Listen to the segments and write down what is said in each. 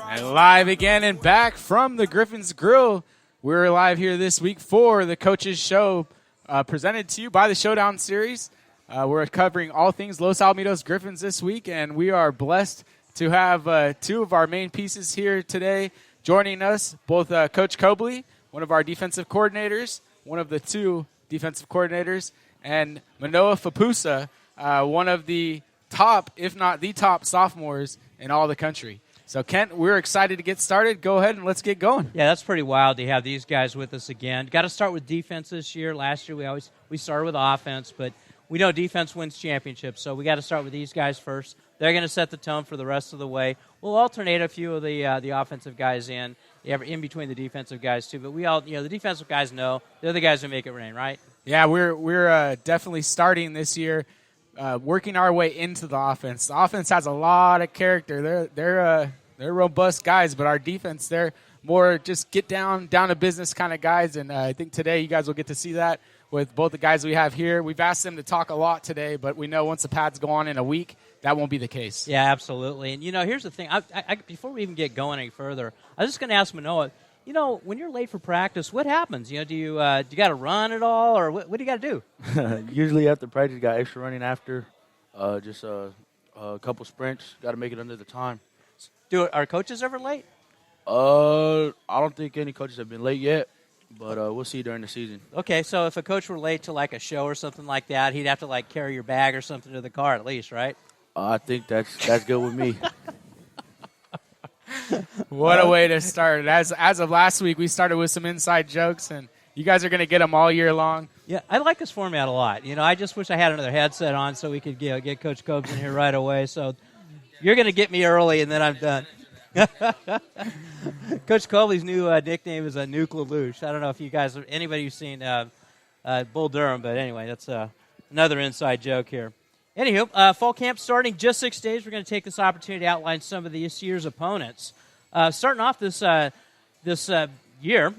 And live again and back from the Griffin's Grill. We're live here this week for the Coaches Show presented to you by the Showdown series. We're covering all things Los Alamitos Griffins this week, and we are blessed to have two of our main pieces here today joining us, both Coach Cobleigh, one of our defensive coordinators, one of the two defensive coordinators, and Manoah Faupusa, one of the top, if not the top, sophomores in all the country. So, Kent, we're excited to get started. Go ahead and let's get going. Yeah, that's pretty wild to have these guys with us again. Got to start with defense this year. Last year we started with offense, but we know defense wins championships, so we got to start with these guys first. They're going to set the tone for the rest of the way. We'll alternate a few of the offensive guys in between the defensive guys too. But we all, the defensive guys know they're the guys who make it rain, right? Yeah, we're definitely starting this year. Working our way into the offense. The offense has a lot of character. They're robust guys, but our defense, they're more just get down to business kind of guys. And I think today you guys will get to see that with both the guys we have here. We've asked them to talk a lot today, but we know once the pads go on in a week, that won't be the case. Yeah, absolutely. And, here's the thing. I before we even get going any further, I was just going to ask Manoah, when you're late for practice, what happens? Do you got to run at all, or what do you got to do? Usually after practice, got extra running after, just a couple sprints. Got to make it under the time. Are coaches ever late? I don't think any coaches have been late yet, but we'll see during the season. Okay, so if a coach were late to like a show or something like that, he'd have to carry your bag or something to the car at least, right? I think that's good with me. What a way to start. As of last week, we started with some inside jokes, and you guys are going to get them all year long. Yeah, I like this format a lot. I just wish I had another headset on so we could get Coach Cobes in here right away. So you're going to get me early, and then I'm done. Coach Cobleigh's new nickname is Nuke Lelouch. I don't know if you guys, anybody who's seen Bull Durham, but anyway, that's another inside joke here. Anywho, fall camp starting just 6 days. We're going to take this opportunity to outline some of this year's opponents. Starting off this year,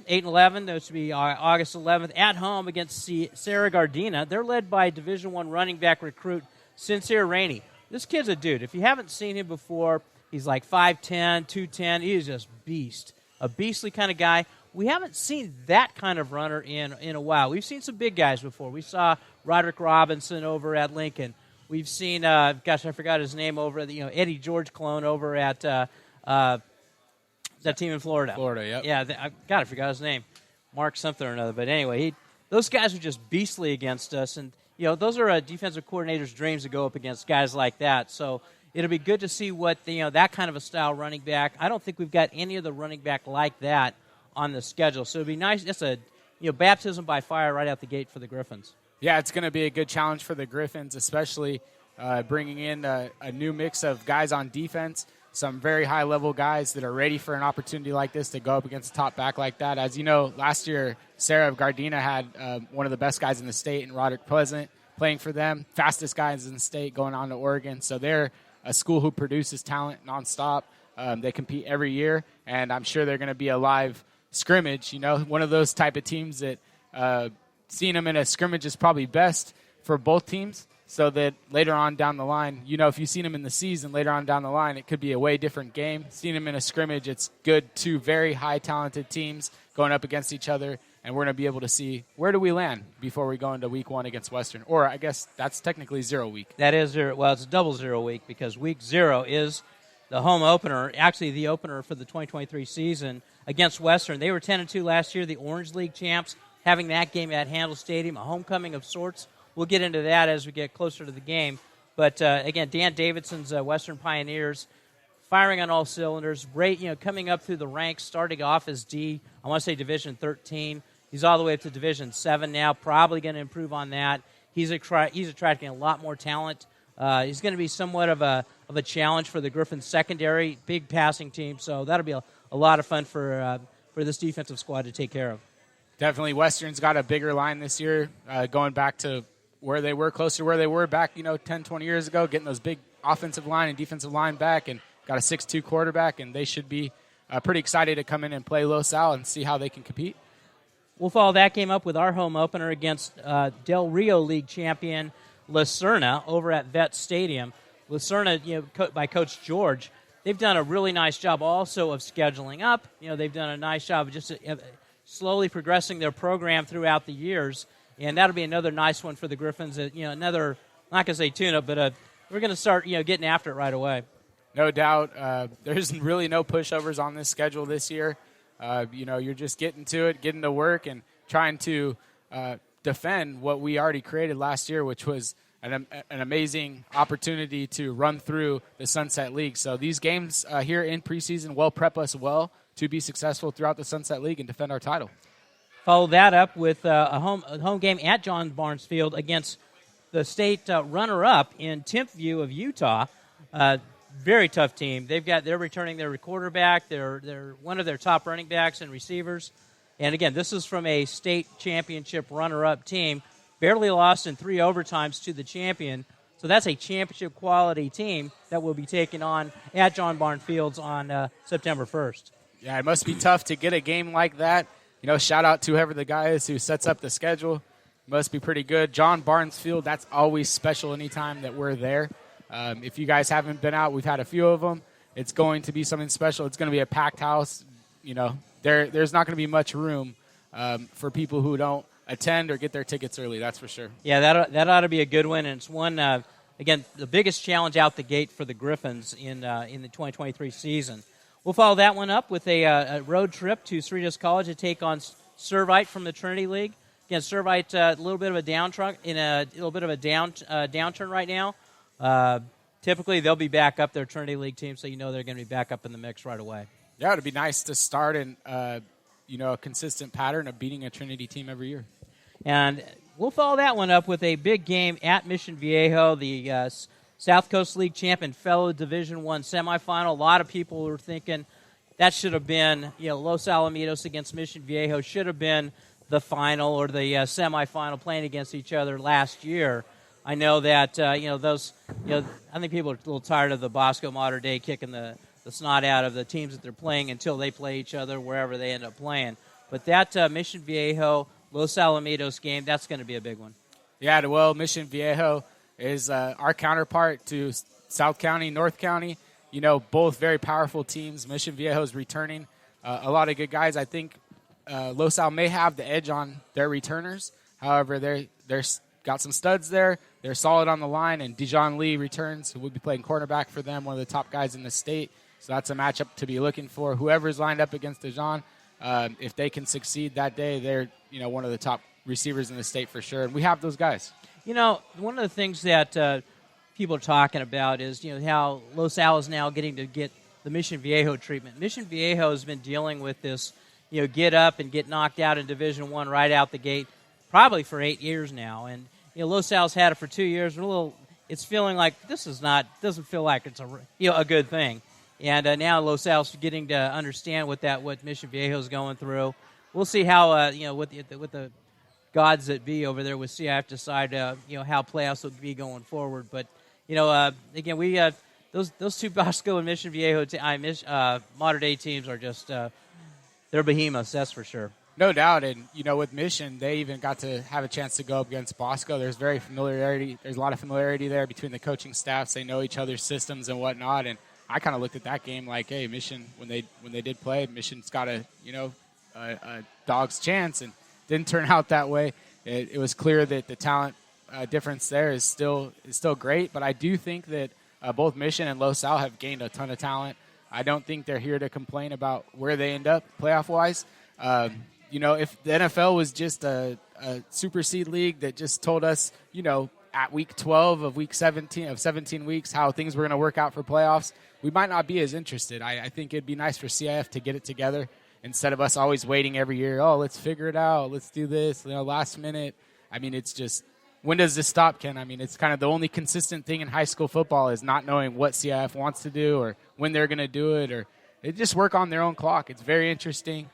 8-11, those to be August 11th, at home against Serra Gardena. They're led by Division I running back recruit Sincere Rainey. This kid's a dude. If you haven't seen him before, he's like 5'10", 210. He is just a beastly kind of guy. We haven't seen that kind of runner in a while. We've seen some big guys before. We saw Roderick Robinson over at Lincoln. We've seen, I forgot his name over at Eddie George clone over at that team in Florida. Yep. Yeah, I forgot his name. Mark something or another. But anyway, those guys are just beastly against us. And, those are defensive coordinators' dreams to go up against guys like that. So it'll be good to see what, that kind of a style running back. I don't think we've got any of the running back like that on the schedule. So it'd be nice. It's a, baptism by fire right out the gate for the Griffins. Yeah, it's going to be a good challenge for the Griffins, especially bringing in a new mix of guys on defense, some very high-level guys that are ready for an opportunity like this to go up against a top back like that. As you know, last year, Serra Gardena had one of the best guys in the state in Roderick Pleasant playing for them, fastest guys in the state going on to Oregon. So they're a school who produces talent nonstop. They compete every year, and I'm sure they're going to be a live scrimmage, one of those type of teams that seeing them in a scrimmage is probably best for both teams so that later on down the line, if you've seen them in the season later on down the line, it could be a way different game. Seeing them in a scrimmage, it's good. Two very high talented teams going up against each other, and we're going to be able to see where do we land before we go into week 1 against Western. Or I guess that's technically 0 week. That is 0. Well, it's a double 0 week because week 0 is the home opener, actually the opener for the 2023 season against Western. They were 10-2 last year, the Orange League champs. Having that game at Handel Stadium, a homecoming of sorts. We'll get into that as we get closer to the game. But, again, Dan Davidson's Western Pioneers firing on all cylinders. Great, coming up through the ranks, starting off as I want to say Division 13. He's all the way up to Division 7 now, probably going to improve on that. He's attracting a lot more talent. He's going to be somewhat of a challenge for the Griffins secondary, big passing team. So that'll be a lot of fun for this defensive squad to take care of. Definitely, Western's got a bigger line this year, going back to where they were, closer to where they were back, 10, 20 years ago, getting those big offensive line and defensive line back, and got a 6'2 quarterback, and they should be pretty excited to come in and play Los Al and see how they can compete. We'll follow that game up with our home opener against Del Rio League champion La Serna over at Vet Stadium. La Serna, by Coach George, they've done a really nice job also of scheduling up. They've done a nice job of just slowly progressing their program throughout the years, and that'll be another nice one for the Griffins. Another, I'm not going to say tune-up, but we're going to start getting after it right away. No doubt. There's really no pushovers on this schedule this year. You're just getting to it, getting to work, and trying to defend what we already created last year, which was an amazing opportunity to run through the Sunset League. So these games here in preseason will prep us well to be successful throughout the Sunset League and defend our title. Follow that up with a home game at John Barnes Field against the state runner-up in Timpview of Utah. Very tough team. They're returning their quarterback. They're one of their top running backs and receivers. And again, this is from a state championship runner-up team. Barely lost in 3 overtimes to the champion. So that's a championship quality team that will be taken on at John Barnes Fields on September 1st. Yeah, it must be tough to get a game like that. Shout out to whoever the guy is who sets up the schedule. Must be pretty good. John Barnes Field, that's always special anytime that we're there. If you guys haven't been out, we've had a few of them. It's going to be something special. It's going to be a packed house. There's not going to be much room for people who don't attend or get their tickets early, that's for sure. Yeah, that ought to be a good one, and it's one, again, the biggest challenge out the gate for the Griffins in the 2023 season. We'll follow that one up with a road trip to Cerritos College to take on Servite from the Trinity League. Again, Servite a little bit of a downturn right now. Typically, they'll be back up, their Trinity League team, so they're going to be back up in the mix right away. Yeah, it'd be nice to start in a consistent pattern of beating a Trinity team every year. And we'll follow that one up with a big game at Mission Viejo, the South Coast League champion fellow Division I semifinal. A lot of people were thinking that should have been, Los Alamitos against Mission Viejo should have been the final or the semifinal playing against each other last year. I know that, I think people are a little tired of the Bosco Mater Dei kicking the snot out of the teams that they're playing until they play each other wherever they end up playing. But that Mission Viejo, Los Alamitos game, that's going to be a big one. Yeah, well, Mission Viejo is our counterpart to South County, North County. Both very powerful teams. Mission Viejo is returning a lot of good guys. I think Los Al may have the edge on their returners. However, they're got some studs there. They're solid on the line, and Dijon Lee returns, who will be playing cornerback for them, one of the top guys in the state. So that's a matchup to be looking for. Whoever's lined up against Dijon, if they can succeed that day, they're one of the top receivers in the state for sure. And we have those guys. One of the things that people are talking about is how Los Al is now getting to get the Mission Viejo treatment. Mission Viejo has been dealing with this, get up and get knocked out in Division I right out the gate, probably for 8 years now. And Los Al's had it for 2 years. It's feeling like doesn't feel like it's a good thing. And now Los Al's getting to understand what Mission Viejo's going through. We'll see how with the gods that be over there with CIF decide how playoffs will be going forward. But again, we those two Bosco and Mission Viejo Mater Dei teams are just they're behemoths, that's for sure. No doubt, and with Mission, they even got to have a chance to go up against Bosco. There's a lot of familiarity there between the coaching staffs. They know each other's systems and whatnot. And I kind of looked at that game like, hey, Mission, when they did play, Mission's got a dog's chance, and didn't turn out that way. It was clear that the talent difference there is still great, but I do think that both Mission and Los Al have gained a ton of talent. I don't think they're here to complain about where they end up playoff-wise. If the NFL was just a super seed league that just told us, at week 12 of week 17 of 17 weeks how things were going to work out for playoffs, we might not be as interested. I think it'd be nice for CIF to get it together instead of us always waiting every year. Oh, let's figure it out. Let's do this. Last minute. It's just, when does this stop, Ken? It's kind of the only consistent thing in high school football is not knowing what CIF wants to do or when they're going to do it, or they just work on their own clock. It's very interesting.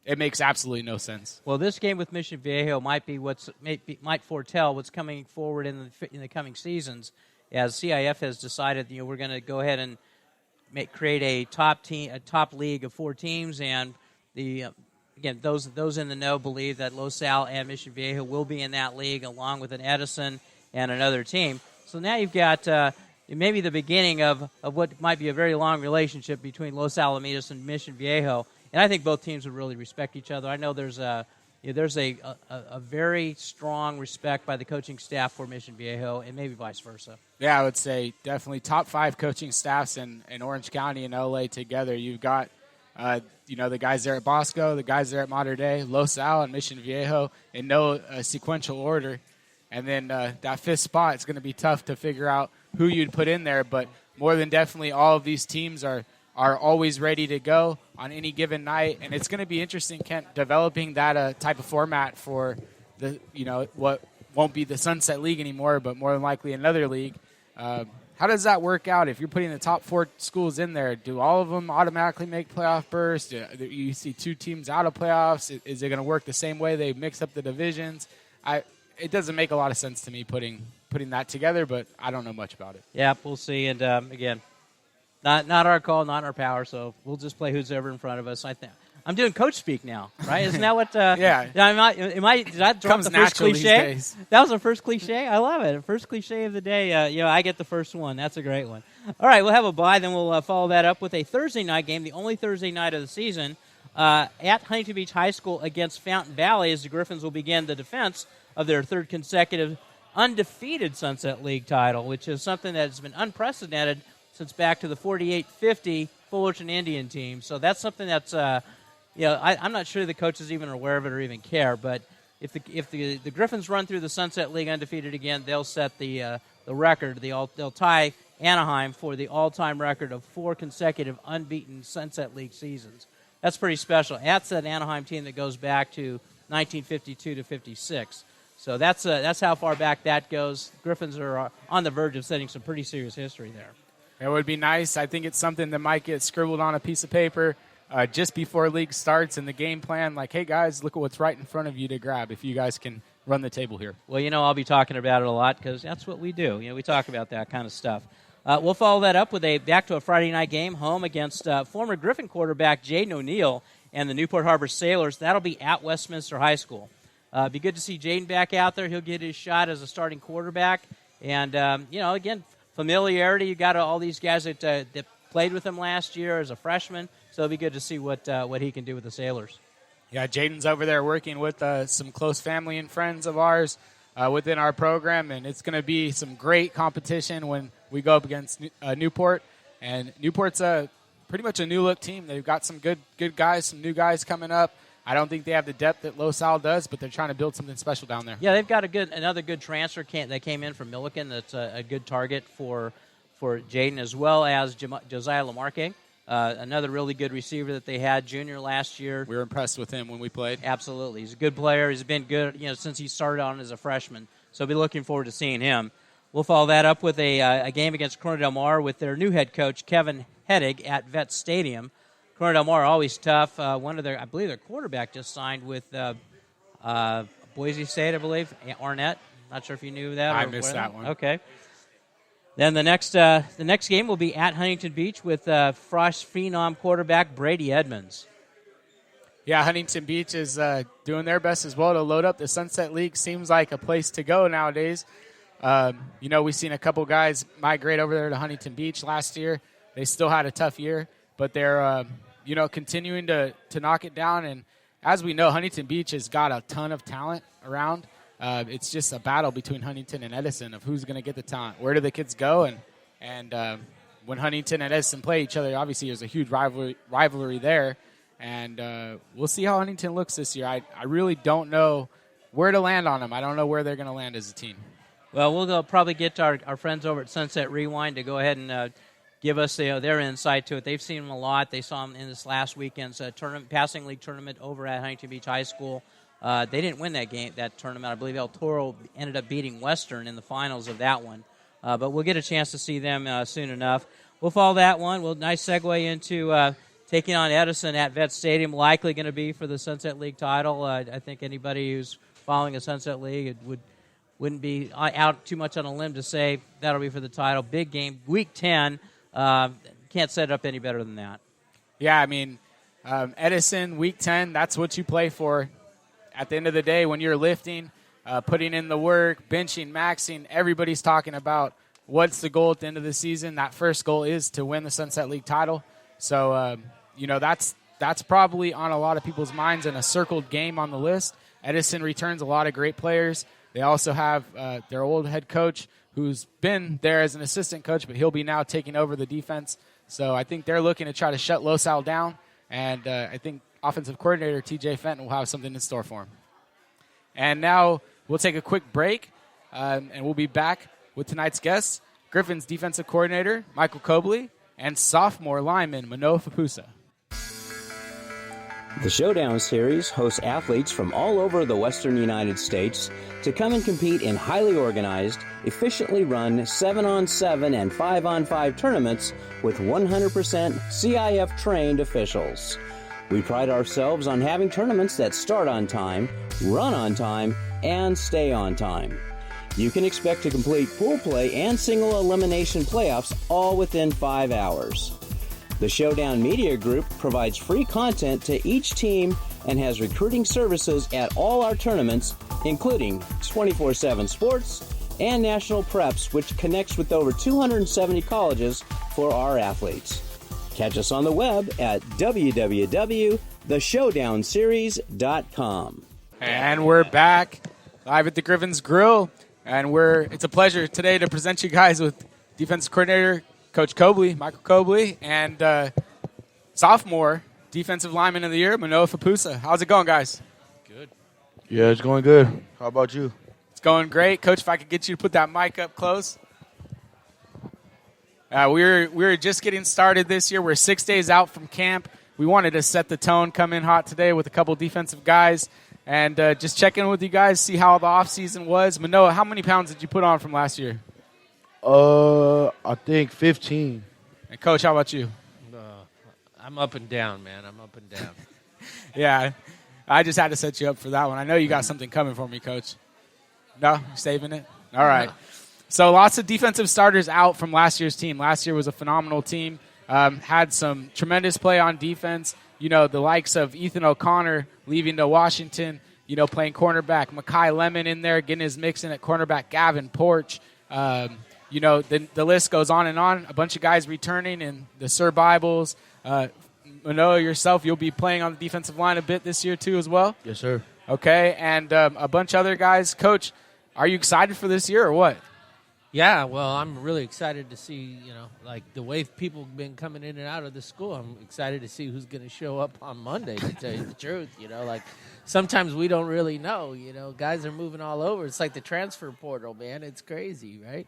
It makes absolutely no sense. Well, this game with Mission Viejo might foretell what's coming forward in the coming seasons, as CIF has decided we're going to go ahead and create a top league of 4 teams, and again those in the know believe that Los Al and Mission Viejo will be in that league along with an Edison and another team. So now you've got maybe the beginning of what might be a very long relationship between Los Alamitos and Mission Viejo. And I think both teams would really respect each other. I know there's a very strong respect by the coaching staff for Mission Viejo, and maybe vice versa. Yeah, I would say definitely top 5 coaching staffs in Orange County and LA together. You've got, the guys there at Bosco, the guys there at Mater Dei, Los Al, and Mission Viejo in no sequential order. And then that 5th spot, it's going to be tough to figure out who you'd put in there. But more than definitely, all of these teams are always ready to go on any given night. And it's going to be interesting, Kent, developing that type of format for what won't be the Sunset League anymore, but more than likely another league. How does that work out? If you're putting the top 4 schools in there, do all of them automatically make playoff berths? Do you see 2 teams out of playoffs? Is it going to work the same way they mix up the divisions? It doesn't make a lot of sense to me putting that together, but I don't know much about it. Yeah, we'll see. And again, not our call, not our power. So we'll just play who's ever in front of us. I'm doing coach speak now, right? Isn't that what? Yeah. Did I drop the first cliche? That was the first cliche. I love it. First cliche of the day. I get the first one. That's a great one. All right, we'll have a bye. Then we'll follow that up with a Thursday night game, the only Thursday night of the season, at Huntington Beach High School against Fountain Valley, as the Griffins will begin the defense of their 3rd consecutive undefeated Sunset League title, which is something that has been unprecedented since back to the 48-50 Fullerton Indian team. So that's something that's, I'm not sure the coaches even are aware of it or even care. But if the Griffins run through the Sunset League undefeated again, they'll set the record. They'll tie Anaheim for the all-time record of 4 consecutive unbeaten Sunset League seasons. That's pretty special. That's that Anaheim team that goes back to 1952 to 56. So that's how far back that goes. Griffins are on the verge of setting some pretty serious history there. It would be nice. I think it's something that might get scribbled on a piece of paper just before league starts in the game plan. Like, hey, guys, look at what's right in front of you to grab if you guys can run the table here. Well, I'll be talking about it a lot because that's what we do. We talk about that kind of stuff. We'll follow that up with back to a Friday night game home against former Griffin quarterback Jaden O'Neill and the Newport Harbor Sailors. That'll be at Westminster High School. Be good to see Jaden back out there. He'll get his shot as a starting quarterback. And, again, familiarity. You got all these guys that played with him last year as a freshman. So it'll be good to see what he can do with the Sailors. Yeah, Jaden's over there working with some close family and friends of ours within our program. And it's going to be some great competition when we go up against Newport. And Newport's pretty much a new-look team. They've got some good guys, some new guys coming up. I don't think they have the depth that Los Al does, but they're trying to build something special down there. Yeah, they've got another good transfer that came in from Milliken. That's a good target for Jaden, as well as Josiah Lamarque, another really good receiver that they had, junior last year. We were impressed with him when we played. Absolutely, he's a good player. He's been good, since he started on as a freshman. So I'll be looking forward to seeing him. We'll follow that up with a game against Corona Del Mar with their new head coach Kevin Hedig at Vet Stadium. Corona Del Mar always tough. I believe their quarterback just signed with Boise State, I believe, Arnett. Not sure if you knew that. I missed that one. Okay. Then the next game will be at Huntington Beach with Frost Phenom quarterback Brady Edmonds. Yeah, Huntington Beach is doing their best as well to load up. The Sunset League seems like a place to go nowadays. We've seen a couple guys migrate over there to Huntington Beach last year. They still had a tough year, but they're continuing to knock it down. And as we know, Huntington Beach has got a ton of talent around. It's just a battle between Huntington and Edison of who's going to get the talent. Where do the kids go? And when Huntington and Edison play each other, obviously there's a huge rivalry there. And we'll see how Huntington looks this year. I really don't know where to land on them. I don't know where they're going to land as a team. Well, we'll probably get our friends over at Sunset Rewind to go ahead and give us their insight to it. They've seen them a lot. They saw them in this last weekend's passing league tournament over at Huntington Beach High School. They didn't win that tournament. I believe El Toro ended up beating Western in the finals of that one. But we'll get a chance to see them soon enough. We'll follow that one. Nice segue into taking on Edison at Vet Stadium, likely going to be for the Sunset League title. I think anybody who's following a Sunset League wouldn't be out too much on a limb to say that'll be for the title. Big game, Week 10. Can't set it up any better than that. Yeah, I mean, Edison, Week 10, that's what you play for. At the end of the day, when you're lifting, putting in the work, benching, maxing, everybody's talking about what's the goal at the end of the season? That first goal is to win the Sunset League title. So, that's probably on a lot of people's minds and a circled game on the list. Edison returns a lot of great players. They also have their old head coach who's been there as an assistant coach, but he'll be now taking over the defense. So I think they're looking to try to shut Los Al down, and I think offensive coordinator T.J. Fenton will have something in store for him. And now we'll take a quick break, and we'll be back with tonight's guests, Griffin's defensive coordinator, Michael Cobleigh, and sophomore lineman Manoah Faupusa. The Showdown series hosts athletes from all over the western United States to come and compete in highly organized, efficiently run 7-on-7 and 5-on-5 tournaments with 100% CIF-trained officials. We pride ourselves on having tournaments that start on time, run on time, and stay on time. You can expect to complete pool play and single elimination playoffs all within 5 hours. The Showdown Media Group provides free content to each team and has recruiting services at all our tournaments, including 24/7 sports and national preps, which connects with over 270 colleges for our athletes. Catch us on the web at www.theshowdownseries.com. And we're back live at the Griffin's Grill, and it's a pleasure today to present you guys with defensive coordinator Coach Cobleigh, Michael Cobleigh, and sophomore defensive lineman of the year, Manoah Faupusa. How's it going, guys? Good. Yeah, it's going good. How about you? It's going great. Coach, if I could get you to put that mic up close. We're just getting started this year. We're 6 days out from camp. We wanted to set the tone, come in hot today with a couple defensive guys, and just check in with you guys, see how the offseason was. Manoah, how many pounds did you put on from last year? I think 15. And Coach, how about you? I'm up and down, man. I'm up and down. Yeah, I just had to set you up for that one. I know you got something coming for me, Coach. No? You're saving it? All right. So lots of defensive starters out from last year's team. Last year was a phenomenal team. Had some tremendous play on defense. You know, the likes of Ethan O'Connor leaving to Washington, playing cornerback. Makai Lemon in there, getting his mix in at cornerback. Gavin Porch. The list goes on and on. A bunch of guys returning, and the Sir Bibles. Manoah, yourself, you'll be playing on the defensive line a bit this year too as well? Yes, sir. Okay, and a bunch of other guys. Coach, are you excited for this year or what? Yeah, well, I'm really excited to see, the way people have been coming in and out of the school. I'm excited to see who's going to show up on Monday, to tell you the truth. Sometimes we don't really know. Guys are moving all over. It's like the transfer portal, man. It's crazy, right?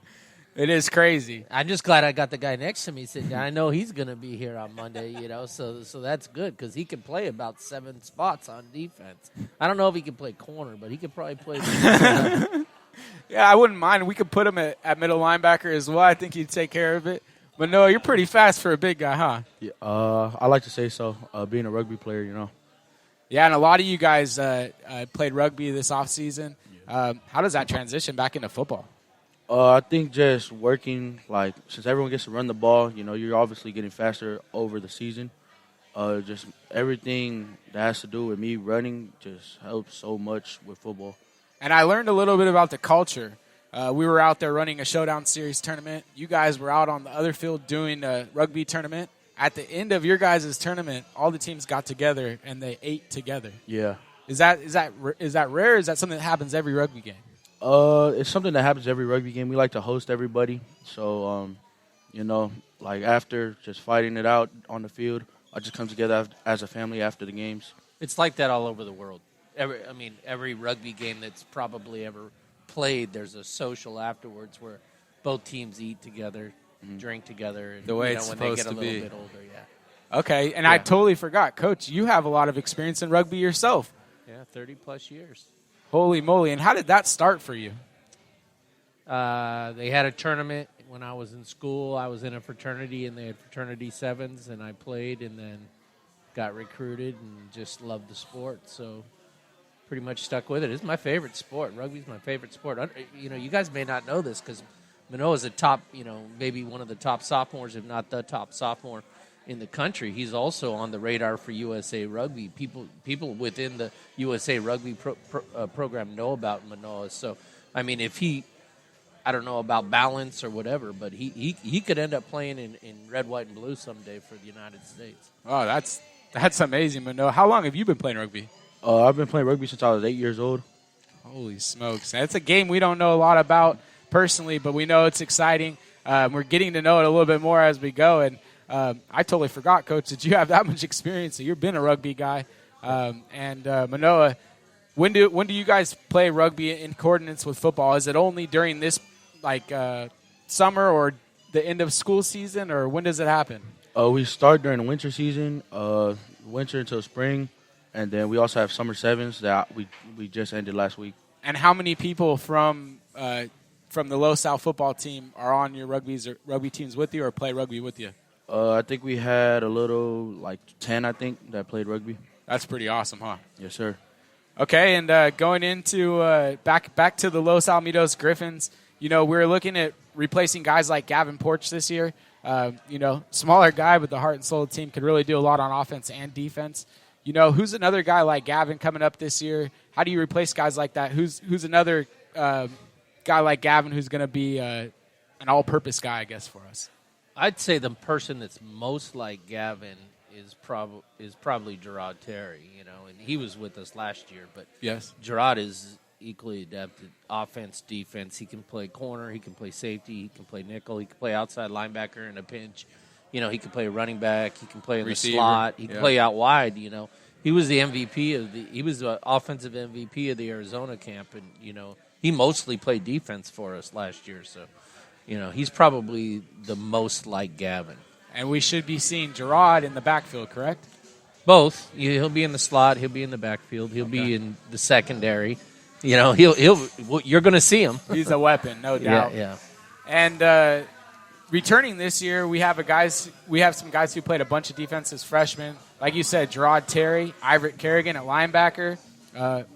It is crazy. I'm just glad I got the guy next to me sitting down. I know he's going to be here on Monday, so that's good because he can play about 7 spots on defense. I don't know if he can play corner, but he could probably play Yeah, I wouldn't mind. We could put him at middle linebacker as well. I think he'd take care of it. But no, you're pretty fast for a big guy, huh? Yeah, I like to say so. Being a rugby player, Yeah, and a lot of you guys played rugby this offseason. How does that transition back into football? I think just working, since everyone gets to run the ball, you're obviously getting faster over the season. Just everything that has to do with me running just helps so much with football. And I learned a little bit about the culture. We were out there running a Showdown Series tournament. You guys were out on the other field doing a rugby tournament. At the end of your guys' tournament, all the teams got together and they ate together. Yeah. Is that rare? Or is that something that happens every rugby game? It's something that happens every rugby game. We like to host everybody. So, after just fighting it out on the field, I just come together as a family after the games. It's like that all over the world. Every rugby game that's probably ever played, there's a social afterwards where both teams eat together, drink together, and the way it's when supposed they get a to little be. bit older, yeah. Okay, and I totally forgot. Coach, you have a lot of experience in rugby yourself. Yeah, 30-plus years. Holy moly. And how did that start for you? They had a tournament when I was in school. I was in a fraternity, and they had fraternity sevens, and I played and then got recruited and just loved the sport. So pretty much stuck with it. It's my favorite sport. Rugby's my favorite sport. You guys may not know this because Manoah's a top, maybe one of the top sophomores, if not the top sophomore in the country. He's also on the radar for USA Rugby. People within the USA Rugby program know about Manoah. So, if he I don't know about balance or whatever, but he could end up playing in red, white, and blue someday for the United States. Oh, that's amazing, Manoah. How long have you been playing rugby? I've been playing rugby since I was 8 years old. Holy smokes. That's a game we don't know a lot about personally, but we know it's exciting. We're getting to know it a little bit more as we go. And I totally forgot, Coach, that you have that much experience. So you've been a rugby guy. Manoah, when do you guys play rugby in coordinates with football? Is it only during this summer or the end of school season, or when does it happen? We start during the winter season, winter until spring. And then we also have summer sevens that we just ended last week. And how many people from the Los Al football team are on your rugby teams with you or play rugby with you? I think we had a little, like 10, I think, that played rugby. That's pretty awesome, huh? Yes, sir. Okay, and going into back to the Los Alamitos Griffins, we're looking at replacing guys like Gavin Porch this year. Smaller guy, but the heart and soul of the team could really do a lot on offense and defense. Who's another guy like Gavin coming up this year? How do you replace guys like that? Who's another guy like Gavin who's going to be an all-purpose guy, I guess, for us? I'd say the person that's most like Gavin is probably Gerard Terry, and he was with us last year. But yes, Gerard is equally adept at offense, defense. He can play corner, he can play safety, he can play nickel, he can play outside linebacker in a pinch. He can play running back. He can play in receiver. The slot. He can play out wide. He was the MVP he was the offensive MVP of the Arizona camp, and he mostly played defense for us last year. So, he's probably the most like Gavin. And we should be seeing Gerard in the backfield, correct? Both. He'll be in the slot. He'll be in the backfield. He'll be in the secondary. You're going to see him. He's a weapon, no doubt. Yeah. And returning this year, we have some guys who played a bunch of defense as freshmen. Like you said, Gerard Terry, Iveritt Kerrigan at linebacker,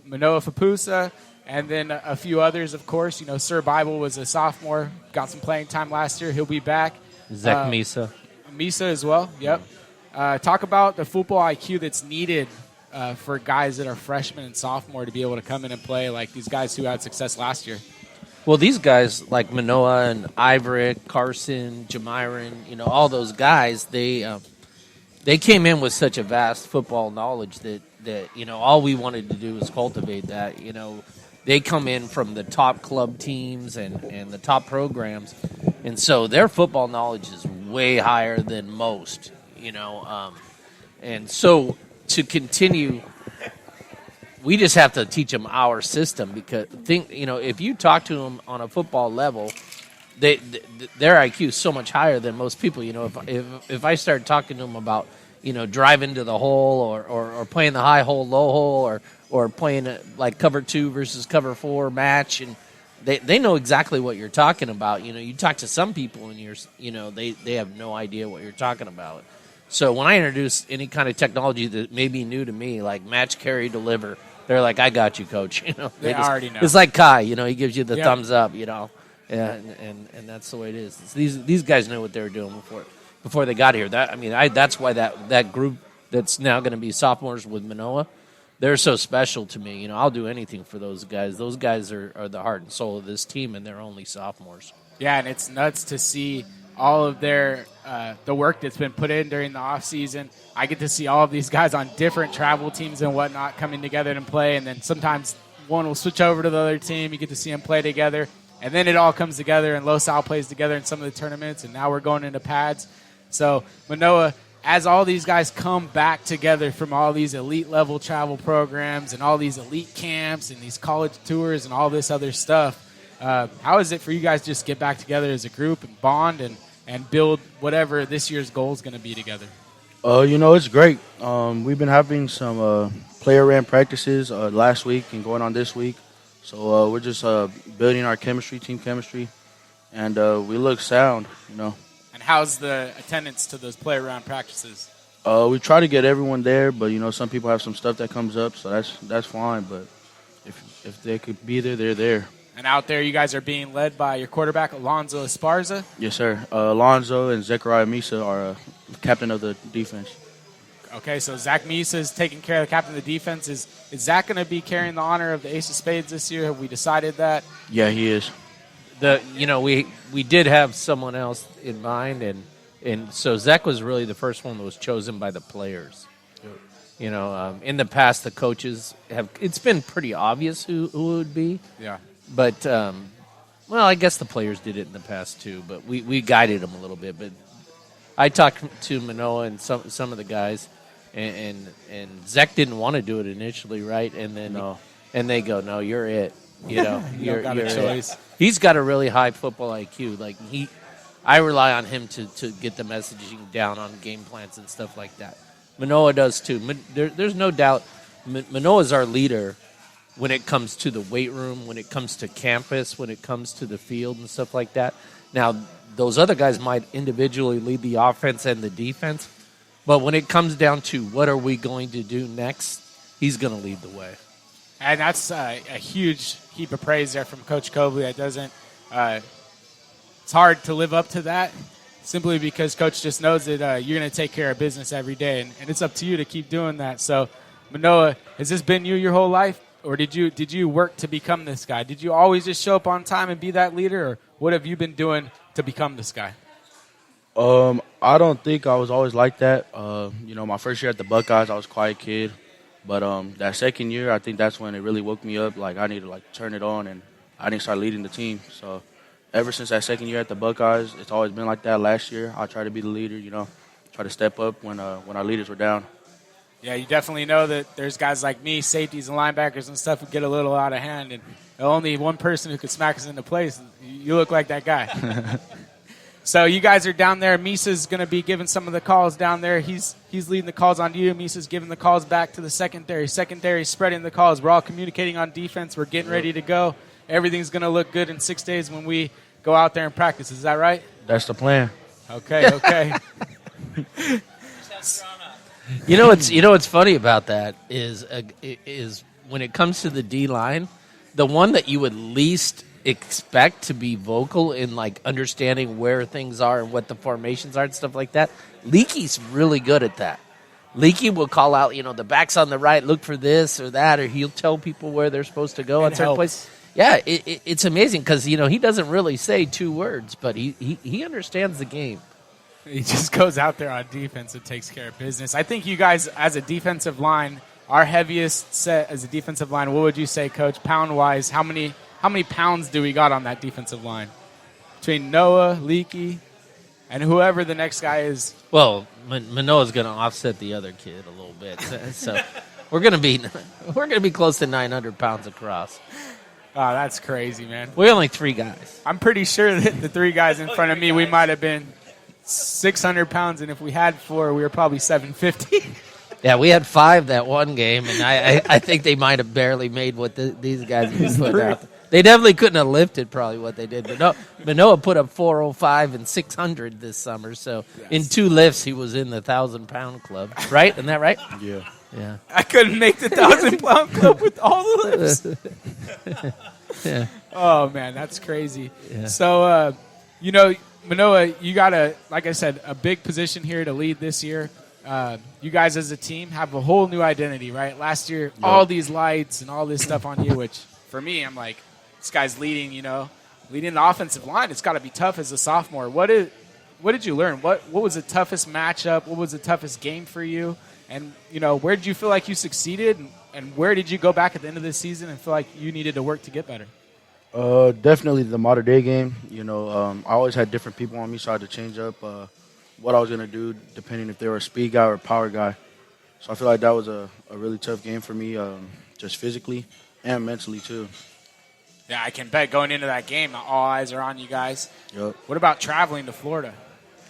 Manoah Faupusa, and then a few others, of course. Sir Bible was a sophomore, got some playing time last year. He'll be back. Zach Misa. Misa as well, yep. Talk about the football IQ that's needed for guys that are freshmen and sophomore to be able to come in and play like these guys who had success last year. Well, these guys like Manoah and Iveritt, Carson, Jamiron, all those guys, they came in with such a vast football knowledge that all we wanted to do was cultivate that. They come in from the top club teams and the top programs, and so their football knowledge is way higher than most. And so to continue. We just have to teach them our system because if you talk to them on a football level, their IQ is so much higher than most people. If I start talking to them about driving to the hole or playing the high hole, low hole, or playing like cover 2 versus cover 4 match, and they know exactly what you're talking about. You talk to some people and they have no idea what you're talking about. So when I introduce any kind of technology that may be new to me, like match, carry, deliver, they're like, "I got you, coach." They already know. It's like Kai, he gives you the thumbs up, and that's the way it is. These guys know what they were doing before they got here. That's why that group that's now going to be sophomores with Manoah, they're so special to me. I'll do anything for those guys. Those guys are the heart and soul of this team, and they're only sophomores. Yeah, and it's nuts to see all of their the work that's been put in during the off season. I get to see all of these guys on different travel teams and whatnot coming together and play, and then sometimes one will switch over to the other team. You get to see them play together, and then it all comes together, and Los Al plays together in some of the tournaments, and now we're going into pads. So, Manoah, as all these guys come back together from all these elite-level travel programs and all these elite camps and these college tours and all this other stuff, how is it for you guys to just get back together as a group and bond and build whatever this year's goal is going to be together? It's great. We've been having some player-ran practices last week and going on this week. So we're just building our team chemistry, and we look sound, And how's the attendance to those player-ran practices? We try to get everyone there, but, some people have some stuff that comes up, so that's fine. But if they could be there, they're there. And out there, you guys are being led by your quarterback, Alonzo Esparza. Yes, sir. Alonzo and Zechariah Misa are captain of the defense. Okay, so Zach Misa is taking care of the captain of the defense. Is Zach going to be carrying the honor of the Ace of Spades this year? Have we decided that? Yeah, he is. we did have someone else in mind, and so Zach was really the first one that was chosen by the players. In the past, the coaches it's been pretty obvious who it would be. Yeah. But, I guess the players did it in the past too, but we guided them a little bit. But I talked to Manoah and some of the guys, and Zach didn't want to do it initially, right? And then and they go, no, you're it. You're got a choice. It. He's got a really high football IQ. Like I rely on him to get the messaging down on game plans and stuff like that. Manoah does too. There's no doubt Manoah's our leader when it comes to the weight room, when it comes to campus, when it comes to the field and stuff like that. Now, those other guys might individually lead the offense and the defense, but when it comes down to what are we going to do next, he's going to lead the way. And that's a huge heap of praise there from Coach Cobleigh. That doesn't it's hard to live up to that simply because Coach just knows that you're going to take care of business every day, and it's up to you to keep doing that. So, Manoah, has this been you your whole life, or did you work to become this guy? Did you always just show up on time and be that leader, or what have you been doing to become this guy? I don't think I was always like that. My first year at the Buckeyes, I was a quiet kid. But that second year, I think that's when it really woke me up. Like, I need to, turn it on, and I didn't start leading the team. So ever since that second year at the Buckeyes, it's always been like that. Last year, I tried to be the leader, try to step up when our leaders were down. Yeah, you definitely know that there's guys like me, safeties and linebackers and stuff, who get a little out of hand, and only one person who could smack us into place. You look like that guy. So you guys are down there. Misa's going to be giving some of the calls down there. He's leading the calls on you. Misa's giving the calls back to the secondary. Secondary's spreading the calls. We're all communicating on defense. We're getting ready to go. Everything's going to look good in 6 days when we go out there and practice. Is that right? That's the plan. Okay. What's funny about that is when it comes to the D-line, the one that you would least expect to be vocal in understanding where things are and what the formations are and stuff like that. Leakey's really good at that. Leakey will call out, the back's on the right, look for this or that, or he'll tell people where they're supposed to go at certain places. Yeah, it's amazing because he doesn't really say 2 words, but he understands the game. He just goes out there on defense and takes care of business. I think you guys, as a defensive line, our heaviest set as a defensive line. What would you say, Coach, pound wise? How many pounds do we got on that defensive line? Between Noah, Leakey, and whoever the next guy is. Well, Manoah's going to offset the other kid a little bit. So we're going to be close to 900 pounds across. Oh, that's crazy, man. We're only 3 guys. I'm pretty sure that the 3 guys in front of me, we might have been 600 pounds, and if we had 4, we were probably 750. Yeah, we had 5 that one game, and I think they might have barely made what these guys put out. They definitely couldn't have lifted probably what they did. But Manoah put up 405 and 600 this summer. So in 2 lifts, he was in the 1,000-pound club. Right? Isn't that right? Yeah. I couldn't make the 1,000-pound club with all the lifts. Yeah. Oh, man, that's crazy. Yeah. So, Manoah, you got like I said, a big position here to lead this year. You guys as a team have a whole new identity, right? Last year, all these lights and all this stuff on you, which for me, I'm like, this guy's leading the offensive line. It's got to be tough as a sophomore. What did you learn? What was the toughest matchup? What was the toughest game for you? And, where did you feel like you succeeded? And where did you go back at the end of this season and feel like you needed to work to get better? Definitely the modern day game. I always had different people on me, so I had to change up what I was going to do depending if they were a speed guy or a power guy. So I feel like that was a really tough game for me, just physically and mentally too. Yeah, I can bet going into that game, all eyes are on you guys. Yep. What about traveling to Florida?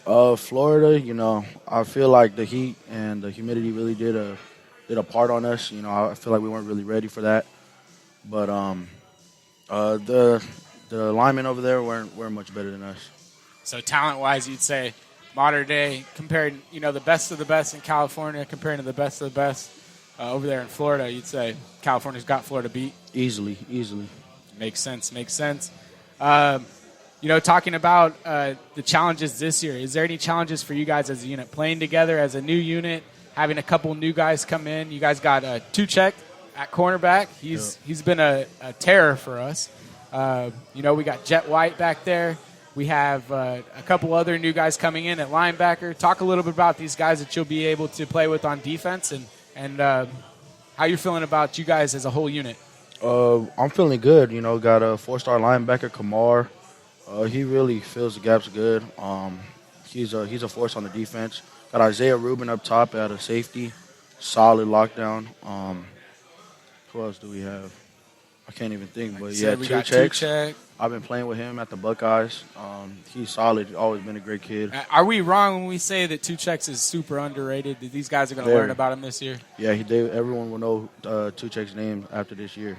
Florida, I feel like the heat and the humidity really did a part on us. I feel like we weren't really ready for that. But the linemen over there weren't much better than us. So talent-wise, you'd say modern day compared, the best of the best in California compared to the best of the best over there in Florida, you'd say California's got Florida beat? Easily. Makes sense. Talking about the challenges this year, is there any challenges for you guys as a unit, playing together as a new unit, having a couple new guys come in? You guys got Tuchek at cornerback. He's been a terror for us. We got Jet White back there. We have a couple other new guys coming in at linebacker. Talk a little bit about these guys that you'll be able to play with on defense and how you're feeling about you guys as a whole unit. I'm feeling good. Got a 4-star linebacker, Kamar. He really fills the gaps good. He's a force on the defense. Got Isaiah Rubin up top at a safety. Solid lockdown. Who else do we have? I can't even think, but yeah, Tuchek. I've been playing with him at the Buckeyes. He's solid. Always been a great kid. Are we wrong when we say that Tuchek is super underrated? That these guys are going to learn about him this year? Yeah, everyone will know Tuchek's name after this year.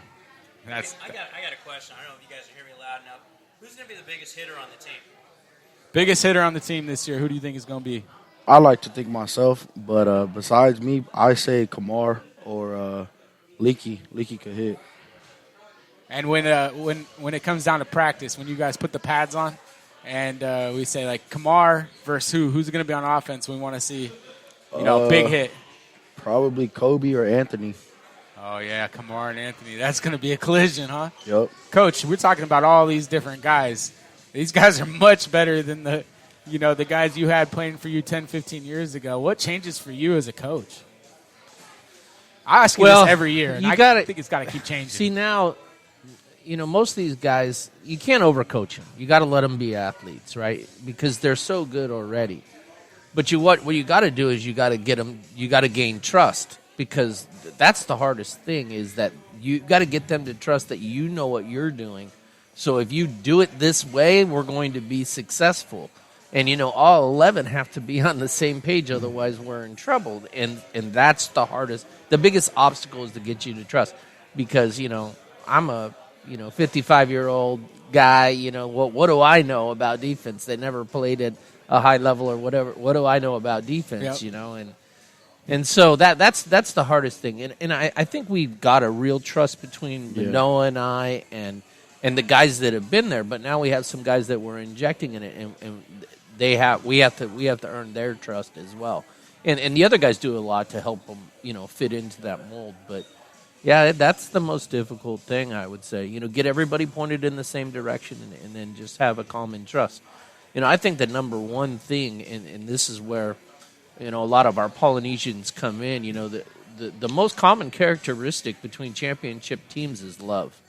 I got a question. I don't know if you guys are hearing me loud enough. Who's going to be the biggest hitter on the team? Biggest hitter on the team this year. Who do you think is going to be? I like to think myself, but besides me, I say Kamar or Leaky. Leaky could hit. And when it comes down to practice, when you guys put the pads on, and we say like Kamar versus who's going to be on offense, we want to see, big hit. Probably Kobe or Anthony. Oh yeah, Kamar and Anthony. That's going to be a collision, huh? Yep. Coach, we're talking about all these different guys. These guys are much better than the guys you had playing for you 10, 15 years ago. What changes for you as a coach? I ask you this every year, and I think it's got to keep changing. See, now, most of these guys, you can't overcoach them. You got to let them be athletes, right? Because they're so good already. But what you got to do is you got to get them. You got to gain trust, because that's the hardest thing. Is that you got to get them to trust that you know what you're doing. So if you do it this way, we're going to be successful. And, all 11 have to be on the same page, otherwise we're in trouble. And that's the hardest. The biggest obstacle is to get you to trust. Because, I'm a 55-year-old guy. What do I know about defense? They never played at a high level or whatever. What do I know about defense, Yep. And so that's the hardest thing. And I think we've got a real trust between Manoah and I and the guys that have been there. But now we have some guys that we're injecting in it, and we have to earn their trust as well. And the other guys do a lot to help them, fit into that mold. But yeah, that's the most difficult thing, I would say. Get everybody pointed in the same direction, and then just have a common trust. I think the number one thing, and this is where a lot of our Polynesians come in. The most common characteristic between championship teams is love.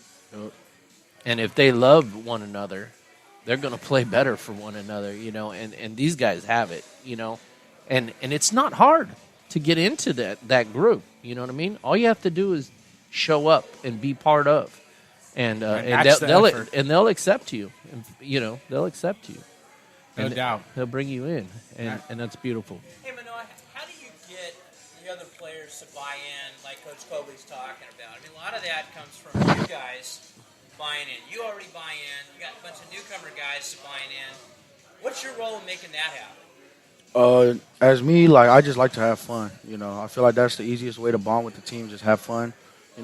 And if they love one another, they're going to play better for one another, and these guys have it, and it's not hard to get into that group, you know what I mean? All you have to do is show up and be part of, and they'll accept you, and, they'll accept you. No doubt. They'll bring you in, and that's beautiful. Hey, Manoah, how do you get the other players to buy in, like Coach Cobleigh's talking about? I mean, a lot of that comes from you guys buying in. You already buy in. You got a bunch of newcomer guys buying in. What's your role in making that happen? As me, I just like to have fun. I feel like that's the easiest way to bond with the team. Just have fun.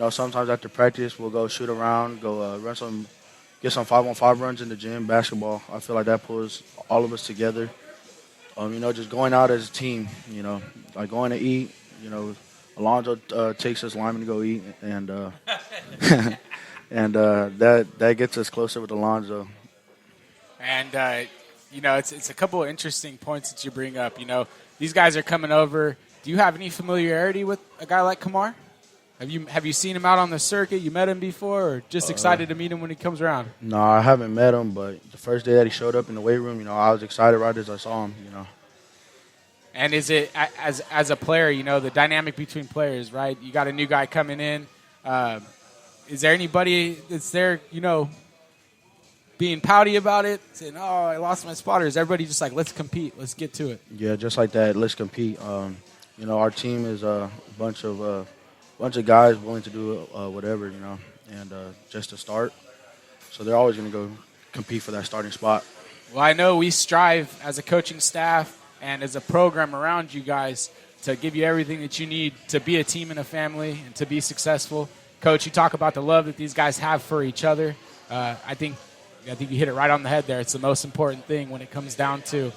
Sometimes after practice, we'll go shoot around, go get some 5-on-5 runs in the gym, basketball. I feel like that pulls all of us together. Just going out as a team. Like going to eat. Alonzo takes us linemen to go eat, and and that gets us closer with Alonzo. And it's a couple of interesting points that you bring up. These guys are coming over. Do you have any familiarity with a guy like Kamar? Have you seen him out on the circuit? You met him before, or just excited to meet him when he comes around? No, I haven't met him, but the first day that he showed up in the weight room, I was excited right as I saw him. And is it as a player, the dynamic between players, right? You got a new guy coming in. Is there anybody that's there, being pouty about it, saying, "Oh, I lost my spot," or is everybody just like, "Let's compete, let's get to it"? Yeah, just like that. Let's compete. Our team is a bunch of guys willing to do whatever, and just to start. So they're always going to go compete for that starting spot. Well, I know we strive as a coaching staff and as a program around you guys to give you everything that you need to be a team and a family and to be successful. Coach, you talk about the love that these guys have for each other. I think you hit it right on the head there. It's the most important thing when it comes down to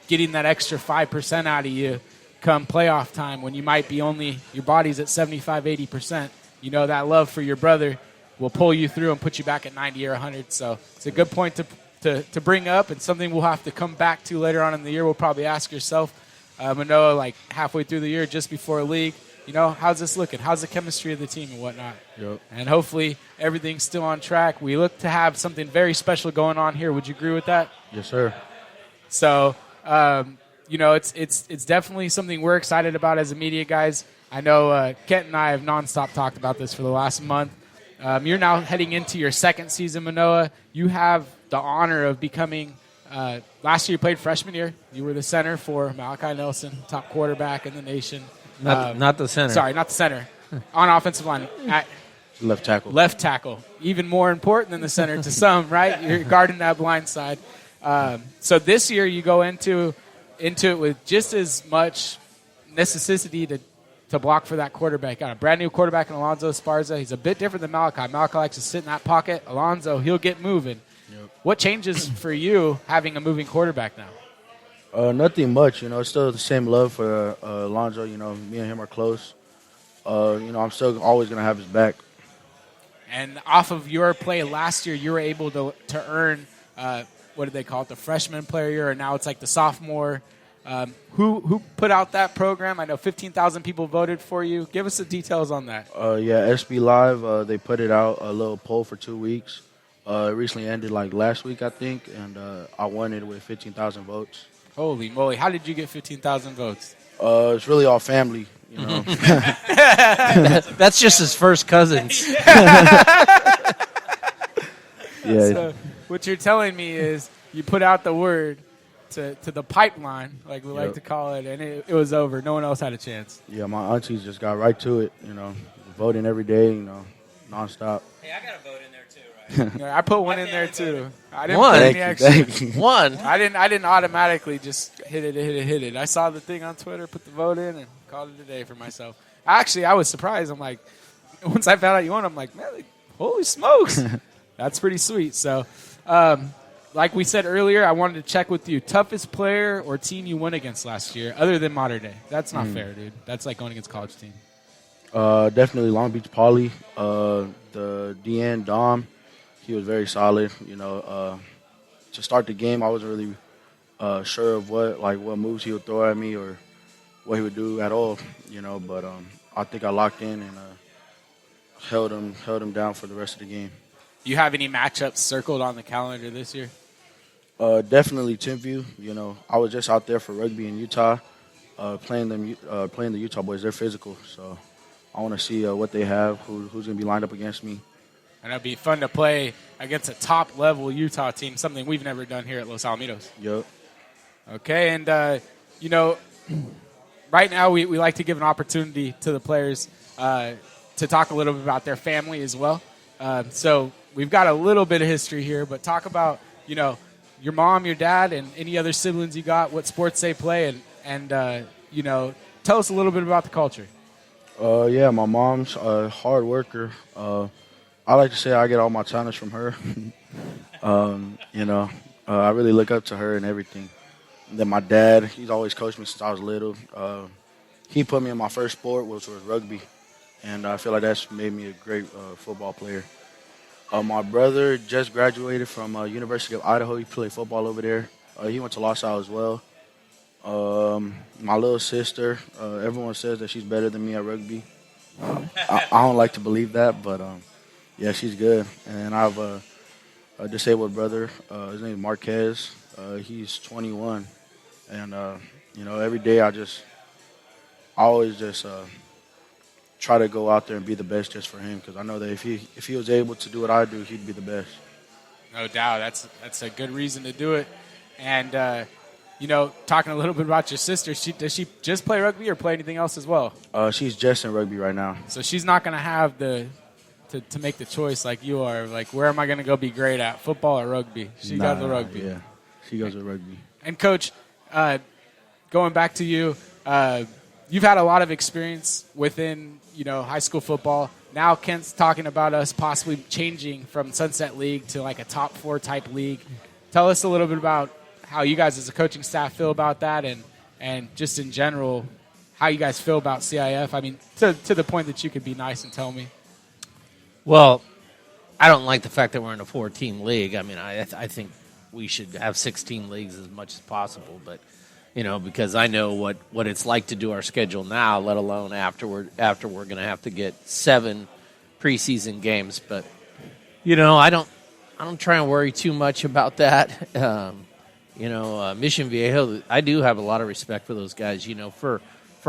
getting that extra 5% out of you come playoff time when you might be your body's at 75, 80%. That love for your brother will pull you through and put you back at 90 or 100. So it's a good point to bring up, and something we'll have to come back to later on in the year. We'll probably ask yourself, Manoah, like halfway through the year, just before a league, how's this looking? How's the chemistry of the team and whatnot? Yep. And hopefully everything's still on track. We look to have something very special going on here. Would you agree with that? Yes, sir. So, it's definitely something we're excited about as a media guys. I know Kent and I have nonstop talked about this for the last month. You're now heading into your second season, Manoah. You have the honor of becoming last year you played freshman year. You were the center for Malachi Nelson, top quarterback in the nation. Not the center. Sorry, not the center. On offensive line. Left tackle. Left tackle. Even more important than the center to some, right? You're guarding that blind side. So this year you go into it with just as much necessity to block for that quarterback. Got a brand new quarterback in Alonzo Esparza. He's a bit different than Malachi. Malachi likes to sit in that pocket. Alonzo, he'll get moving. Yep. What changes for you having a moving quarterback now? Nothing much. It's still the same love for Alonzo. Me and him are close. I'm still always going to have his back. And off of your play last year, you were able to earn, what did they call it, the freshman player year, and now it's like the sophomore. Who put out that program? I know 15,000 people voted for you. Give us the details on that. SB Live, they put it out, a little poll for 2 weeks. It recently ended like last week, I think, and I won it with 15,000 votes. Holy moly. How did you get 15,000 votes? It's really all family, That's just his first cousins. Yeah. So what you're telling me is you put out the word to the pipeline, like we like to call it, and it was over. No one else had a chance. Yeah, my aunties just got right to it, voting every day, nonstop. Hey, I got a vote in there too, right? Yeah, I put one in there too. I didn't One? put any extra. Thank you. One. I didn't automatically just hit it. I saw the thing on Twitter, put the vote in, and called it a day for myself. Actually, I was surprised. I'm like, once I found out you won, I'm like, man, holy smokes. That's pretty sweet. So, like we said earlier, I wanted to check with you. Toughest player or team you went against last year, other than Mater Dei? That's not fair, dude. That's like going against a college team. Definitely Long Beach Poly. The DN, Dom, he was very solid. To start the game, I wasn't really sure of what moves he would throw at me or what he would do at all, but I think I locked in and held him down for the rest of the game. Do you have any matchups circled on the calendar this year? Definitely Timpview. I was just out there for rugby in Utah, playing the Utah boys. They're physical, so I want to see what they have, who's going to be lined up against me. And it'll be fun to play against a top-level Utah team, something we've never done here at Los Alamitos. Yep. Okay, and, right now we like to give an opportunity to the players to talk a little bit about their family as well. So we've got a little bit of history here, but talk about, your mom, your dad, and any other siblings you got, what sports they play, and tell us a little bit about the culture. Yeah, my mom's a hard worker. I like to say I get all my talents from her. I really look up to her and everything. And then my dad, he's always coached me since I was little. He put me in my first sport, which was rugby, and I feel like that's made me a great football player. My brother just graduated from University of Idaho. He played football over there. He went to Los Al as well. My little sister, everyone says that she's better than me at rugby. I don't like to believe that, but yeah, she's good. And I have a disabled brother. His name is Marquez. He's 21. And, every day I always try to go out there and be the best just for him, because I know that if he was able to do what I do, he'd be the best. No doubt. That's a good reason to do it. And, talking a little bit about your sister, does she just play rugby or play anything else as well? She's just in rugby right now. So she's not going to have to make the choice like you are. Like, where am I going to go be great at, football or rugby? She got the rugby. Yeah, she goes with rugby. And, Coach, going back to you, you've had a lot of experience within, high school football. Now Kent's talking about us possibly changing from Sunset League to like a top 4 type league. Tell us a little bit about how you guys as a coaching staff feel about that, and just in general, how you guys feel about CIF. I mean, to the point that you could be nice and tell me. Well, I don't like the fact that we're in a 4-team league. I mean, I think we should have 16 leagues as much as possible, but because I know what it's like to do our schedule now, let alone after we're going to have to get 7 preseason games. But I don't try and worry too much about that. Mission Viejo, I do have a lot of respect for those guys. For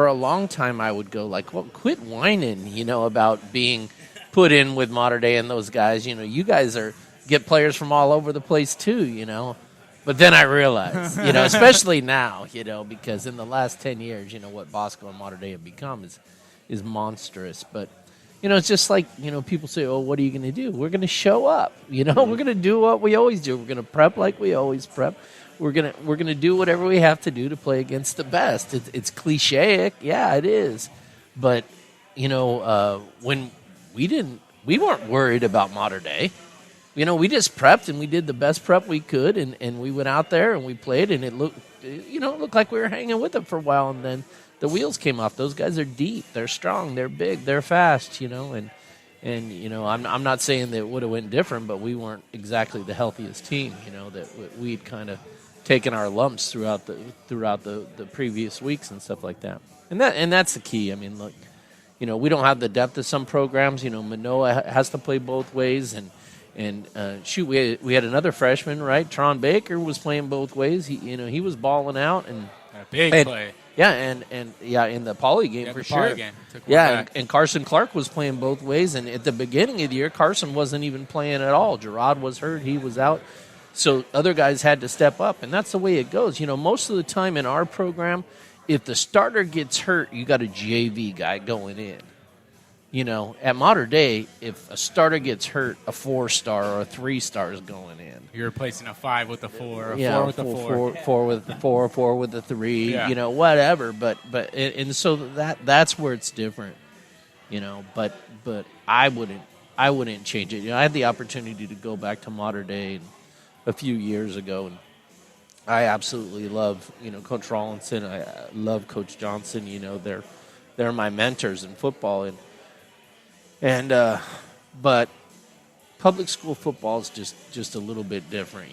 a long time I would go like, well, quit whining, about being put in with Mater Dei and those guys. You guys get players from all over the place too, But then I realized, especially now, because in the last 10 years, what Bosco and Mater Dei have become is monstrous. But, it's just like, people say, oh, what are you going to do? We're going to show up. We're going to do what we always do. We're going to prep like we always prep. We're gonna do whatever we have to do to play against the best. It's cliche, yeah, it is. But, when we weren't worried about Mater Dei. We just prepped and we did the best prep we could, and we went out there and we played, and it looked like we were hanging with them for a while, and then the wheels came off. Those guys are deep, they're strong, they're big, they're fast, and I'm not saying that it would have went different, but we weren't exactly the healthiest team, that we'd kind of taken our lumps throughout the previous weeks and stuff like that, and that's the key. I mean, look, we don't have the depth of some programs. Manoah has to play both ways, and we had another freshman, right? Tron Baker was playing both ways. He was balling out, and a big play. Yeah, and in the Poly game for sure. And Carson Clark was playing both ways. And at the beginning of the year, Carson wasn't even playing at all. Gerard was hurt; he was out. So other guys had to step up, and that's the way it goes. Most of the time in our program, if the starter gets hurt, you got a JV guy going in. At Mater Dei, if a starter gets hurt, a 4-star or a 3-star is going in. You're replacing a 5 with a 4, a 4 with a 4. 4 with the 4, 4 with the 3, whatever. But so that's where it's different, But I wouldn't change it. I had the opportunity to go back to Mater Dei a few years ago, and I absolutely love Coach Rawlinson. I love Coach Johnson. They're my mentors in football, but public school football is just a little bit different.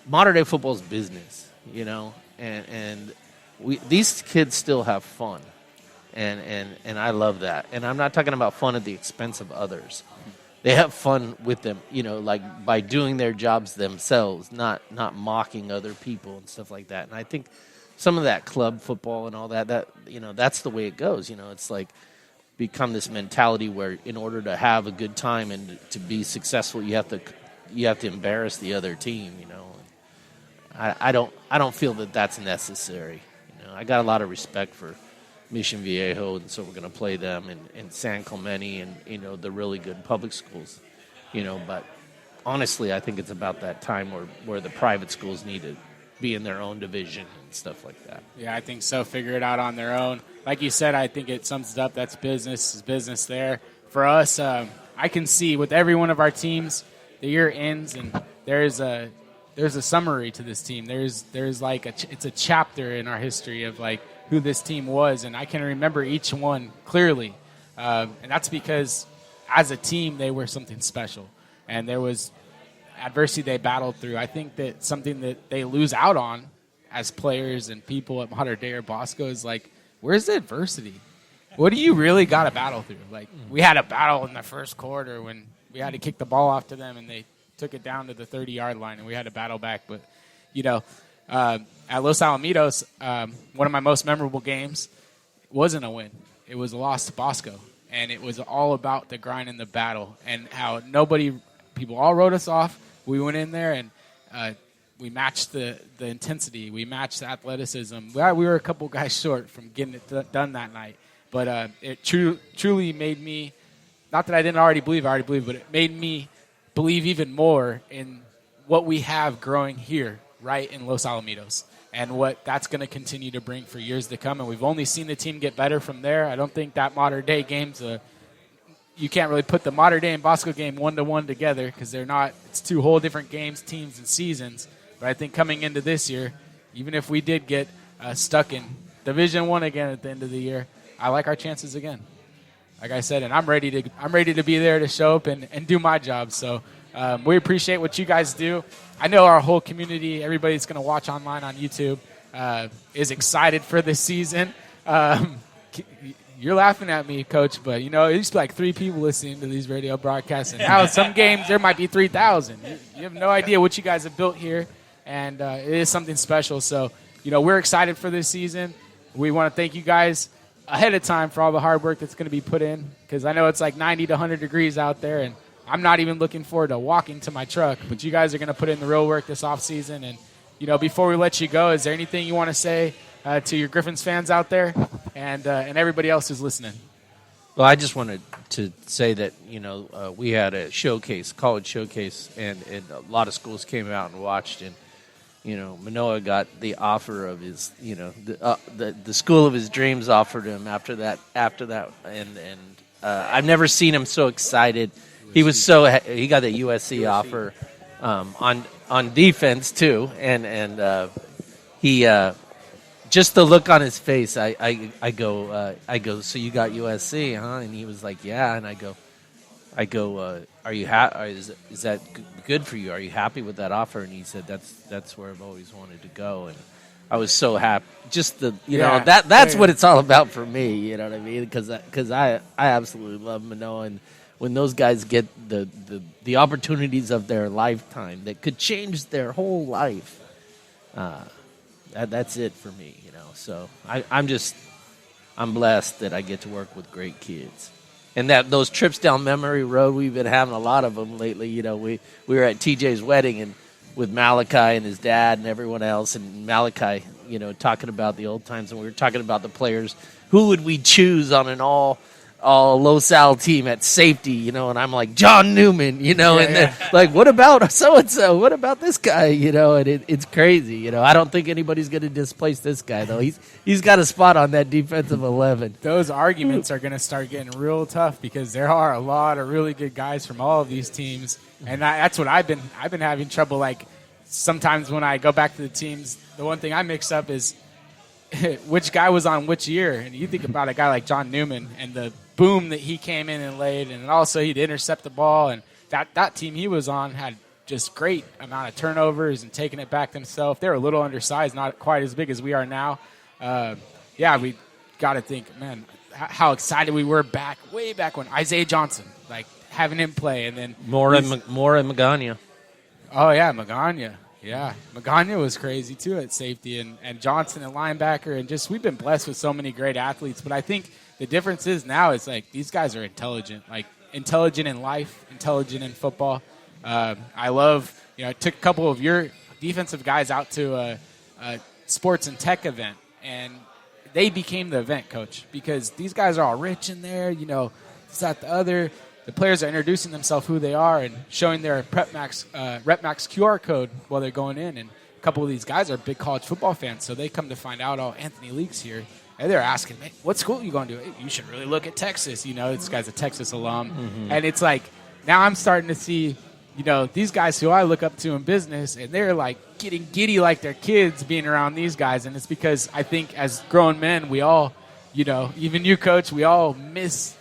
Mater Dei football is business, and these kids still have fun, and I love that. And I'm not talking about fun at the expense of others. They have fun with them, like by doing their jobs themselves, not mocking other people and stuff like that. And I think some of that club football and all that that's the way it goes. It's like become this mentality where in order to have a good time and to be successful, you have to embarrass the other team. I don't feel that that's necessary. I got a lot of respect for Mission Viejo, and so we're going to play them in San Clemente and the really good public schools. But honestly, I think it's about that time where the private schools need to be in their own division and stuff like that. Yeah, I think so. Figure it out on their own. Like you said, I think it sums it up. That's business there. For us, I can see with every one of our teams, the year ends and there's a summary to this team. There's like it's a chapter in our history of like who this team was, and I can remember each one clearly. And that's because as a team, they were something special. And there was adversity they battled through. I think that something that they lose out on as players and people at Mater Dei or Bosco is like, where's the adversity? What do you really got to battle through? Like, we had a battle in the first quarter when we had to kick the ball off to them and they took it down to the 30-yard line and we had to battle back. But, at Los Alamitos, one of my most memorable games wasn't a win. It was a loss to Bosco. And it was all about the grind and the battle and how people all wrote us off. We went in there and we matched the intensity. We matched the athleticism. We were a couple guys short from getting it done that night. But it truly made me, not that I didn't already believe, but it made me believe even more in what we have growing here, right in Los Alamitos, and what that's going to continue to bring for years to come. And we've only seen the team get better from there. I don't think that Mater Dei game's you can't really put the Mater Dei and Bosco game 1-to-1 together because they're not. It's two whole different games, teams, and seasons. But I think coming into this year, even if we did get stuck in Division I again at the end of the year, I like our chances again. like I said, and I'm ready to be there to show up and do my job. So we appreciate what you guys do. I know our whole community, everybody's going to watch online on YouTube, is excited for this season. You're laughing at me, Coach, but, it used to be like 3 people listening to these radio broadcasts. And now some games there might be 3,000. You have no idea what you guys have built here, and it is something special. So, we're excited for this season. We want to thank you guys ahead of time for all the hard work that's going to be put in, because I know it's like 90 to 100 degrees out there, and I'm not even looking forward to walking to my truck. But you guys are going to put in the real work this offseason. And, before we let you go, is there anything you want to say to your Griffins fans out there and everybody else who's listening? Well, I just wanted to say that, we had a showcase, college showcase, and a lot of schools came out and watched. And, Manoah got the offer of his, the school of his dreams offered him after that. And I've never seen him so excited. He was he got the USC offer on defense too. And he, just the look on his face, I go, so you got USC, huh? And he was like, yeah. And I go, are you is that good for you? Are you happy with that offer? And he said, that's where I've always wanted to go. And I was so happy. Just that's what it's all about for me. You know what I mean? Because I absolutely love Manoah, and when those guys get the opportunities of their lifetime that could change their whole life, that's it for me. So I'm blessed that I get to work with great kids. And that those trips down memory road, we've been having a lot of them lately. We were at TJ's wedding and with Malachi and his dad and everyone else, and Malachi, talking about the old times, and we were talking about the players. Who would we choose on an all Los Al team at safety? And I'm like, John Newman, and then like, what about so and so? What about this guy? And it's crazy. I don't think anybody's going to displace this guy though. He's got a spot on that defensive 11. Those arguments are going to start getting real tough because there are a lot of really good guys from all of these teams, and that's what I've been having trouble. Like sometimes when I go back to the teams, the one thing I mix up is which guy was on which year. And you think about a guy like John Newman and the boom that he came in and laid, and also he'd intercept the ball, and that team he was on had just great amount of turnovers and taking it back themselves. They were a little undersized, not quite as big as we are now. We got to think, man, how excited we were way back when Isaiah Johnson, like having him play, and then more and Magana. Oh yeah, Magana. Yeah, Magana was crazy too at safety, and Johnson at linebacker, and just we've been blessed with so many great athletes. But I think the difference is now it's like these guys are intelligent in life, intelligent in football. I love, I took a couple of your defensive guys out to a sports and tech event, and they became the event, Coach, because these guys are all rich in there, this, that, the other. The players are introducing themselves, who they are, and showing their RepMax QR code while they're going in. And a couple of these guys are big college football fans, so they come to find out, Anthony Leake's here. And they're asking, "Hey, what school are you going to? Hey, you should really look at Texas." This guy's a Texas alum. Mm-hmm. And it's like, now I'm starting to see, these guys who I look up to in business, and they're like getting giddy like their kids being around these guys. And it's because I think as grown men, we all, even you, Coach, we all miss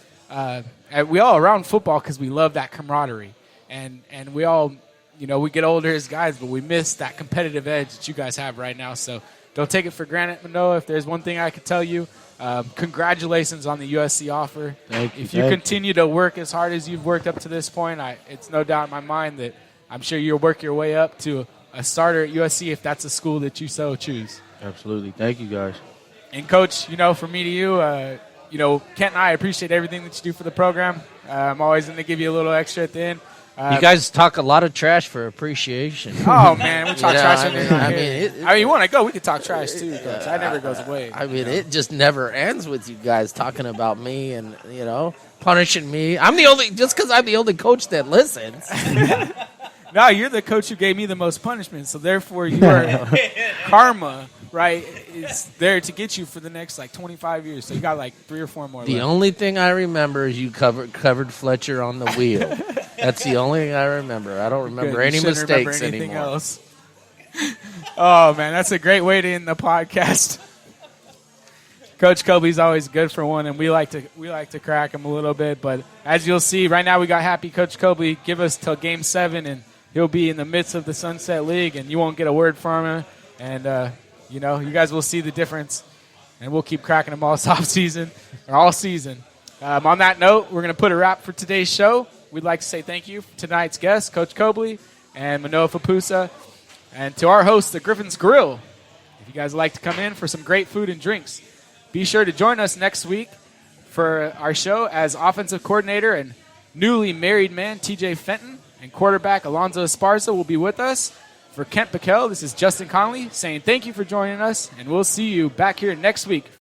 we all around football because we love that camaraderie. And we all, we get older as guys, but we miss that competitive edge that you guys have right now. So don't take it for granted, Manoah. If there's one thing I could tell you, congratulations on the USC offer. Thank you. If you continue to work as hard as you've worked up to this point, it's no doubt in my mind that I'm sure you'll work your way up to a starter at USC if that's a school that you so choose. Absolutely. Thank you, guys. And, Coach, from me to you, Kent and I appreciate everything that you do for the program. I'm always going to give you a little extra at the end. You guys talk a lot of trash for appreciation. Oh, man, we talk trash every night. You want to go, we can talk trash too, Coach. That never goes away. It just never ends with you guys talking about me and, punishing me. I'm the only, just because I'm the only coach that listens. No, you're the coach who gave me the most punishment, so therefore your karma, right, is there to get you for the next, 25 years. So you got, 3 or 4 more left. The only thing I remember is you covered Fletcher on the wheel. That's the only thing I remember. I don't remember any mistakes anything anymore. Else. Oh, man, that's a great way to end the podcast. Coach Cobleigh's always good for one, and we like to crack him a little bit. But as you'll see, right now we got happy Coach Cobleigh. Give us till Game 7, and he'll be in the midst of the Sunset League, and you won't get a word from him. And, you guys will see the difference, and we'll keep cracking them all season. On that note, we're going to put a wrap for today's show. We'd like to say thank you to tonight's guests, Coach Cobleigh and Manoah Faupusa, and to our host, the Griffin's Grill. If you guys would like to come in for some great food and drinks, be sure to join us next week for our show as offensive coordinator and newly married man TJ Fenton and quarterback Alonzo Esparza will be with us. For Kent Piquel, this is Justin Conley saying thank you for joining us, and we'll see you back here next week